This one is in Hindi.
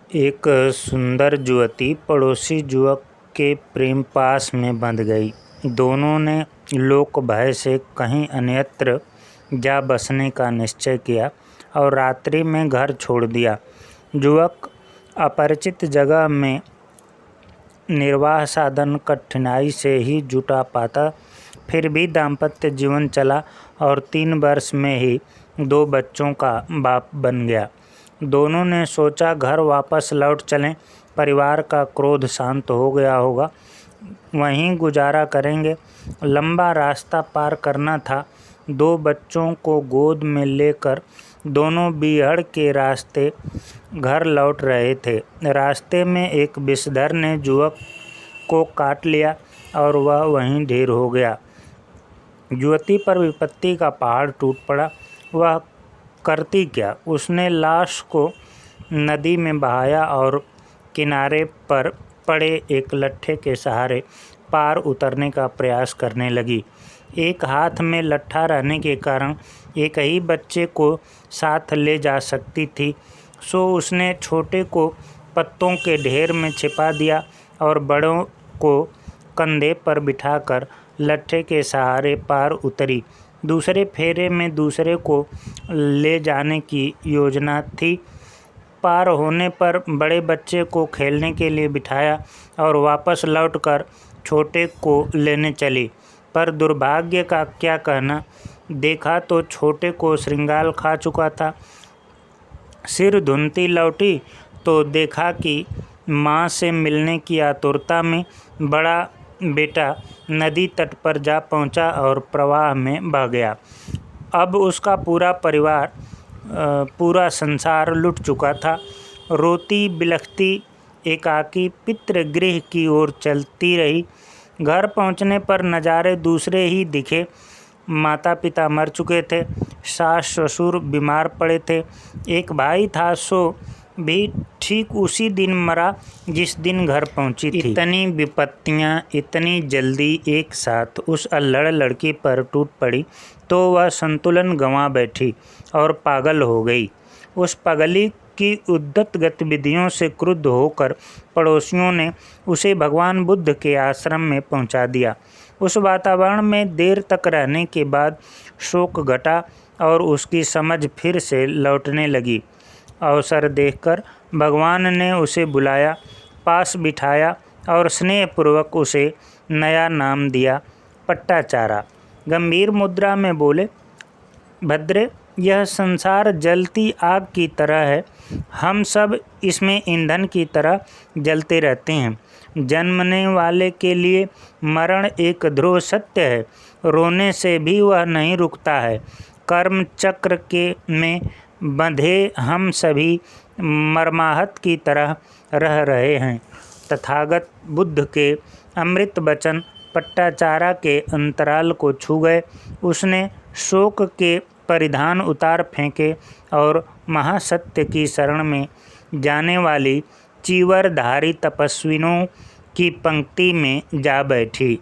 एक सुंदर युवती पड़ोसी युवक के प्रेम पाश में बंध गई। दोनों ने लोक भय से कहीं अन्यत्र जा बसने का निश्चय किया और रात्रि में घर छोड़ दिया। युवक अपरिचित जगह में निर्वाह साधन कठिनाई से ही जुटा पाता, फिर भी दाम्पत्य जीवन चला और 3 वर्ष में ही 2 बच्चों का बाप बन गया। दोनों ने सोचा घर वापस लौट चलें, परिवार का क्रोध शांत हो गया होगा, वहीं गुजारा करेंगे। लंबा रास्ता पार करना था। 2 बच्चों को गोद में लेकर दोनों बीहड़ के रास्ते घर लौट रहे थे। रास्ते में एक विषधर ने युवक को काट लिया और वह वहीं ढेर हो गया। युवती पर विपत्ति का पहाड़ टूट पड़ा। वह करती क्या? उसने लाश को नदी में बहाया और किनारे पर पड़े एक लट्ठे के सहारे पार उतरने का प्रयास करने लगी। एक हाथ में लट्ठा रहने के कारण एक ही बच्चे को साथ ले जा सकती थी, सो उसने छोटे को पत्तों के ढेर में छिपा दिया और बड़ों को कंधे पर बिठाकर लट्ठे के सहारे पार उतरी। दूसरे फेरे में दूसरे को ले जाने की योजना थी। पार होने पर बड़े बच्चे को खेलने के लिए बिठाया और वापस लौटकर छोटे को लेने चली। पर दुर्भाग्य का क्या कहना, देखा तो छोटे को श्रृंगार खा चुका था। सिर धुनती लौटी तो देखा कि माँ से मिलने की आतुरता में बड़ा बेटा नदी तट पर जा पहुँचा और प्रवाह में बह गया। अब उसका पूरा परिवार, पूरा संसार लुट चुका था। रोती बिलखती एकाकी पितृगृह की ओर चलती रही। घर पहुंचने पर नज़ारे दूसरे ही दिखे। माता पिता मर चुके थे, सास ससुर बीमार पड़े थे, एक भाई था सो भी ठीक उसी दिन मरा जिस दिन घर पहुंची थी। इतनी विपत्तियां इतनी जल्दी एक साथ उस अल्लड़ लड़की पर टूट पड़ी तो वह संतुलन गंवा बैठी और पागल हो गई। उस पगली की उद्धत गतिविधियों से क्रुद्ध होकर पड़ोसियों ने उसे भगवान बुद्ध के आश्रम में पहुंचा दिया। उस वातावरण में देर तक रहने के बाद शोक घटा और उसकी समझ फिर से लौटने लगी। अवसर देखकर भगवान ने उसे बुलाया, पास बिठाया और स्नेहपूर्वक उसे नया नाम दिया, पट्टाचारा। गंभीर मुद्रा में बोले, भद्रे, यह संसार जलती आग की तरह है। हम सब इसमें ईंधन की तरह जलते रहते हैं। जन्मने वाले के लिए मरण एक ध्रुव सत्य है। रोने से भी वह नहीं रुकता है। कर्म चक्र के में बंधे हम सभी मर्माहत की तरह रह रहे हैं। तथागत बुद्ध के अमृत वचन पट्टाचारा के अंतराल को छू गए। उसने शोक के परिधान उतार फेंके और महासत्य की शरण में जाने वाली चीवरधारी तपस्विनों की पंक्ति में जा बैठी।